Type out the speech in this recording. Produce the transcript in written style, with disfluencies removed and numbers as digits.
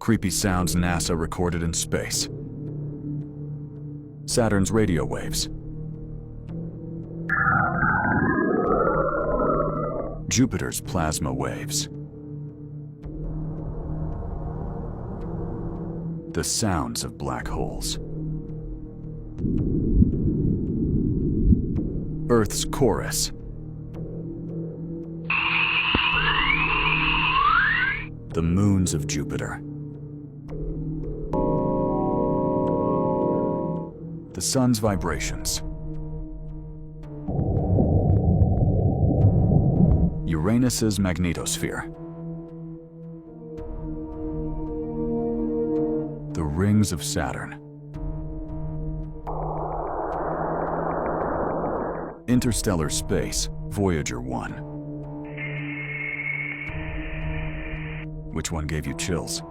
Creepy sounds NASA recorded in space. Saturn's radio waves. Jupiter's plasma waves. The sounds of black holes. Earth's chorus. The moons of Jupiter. The sun's vibrations. Uranus's magnetosphere. The rings of Saturn. Interstellar space, Voyager 1. Which one gave you chills?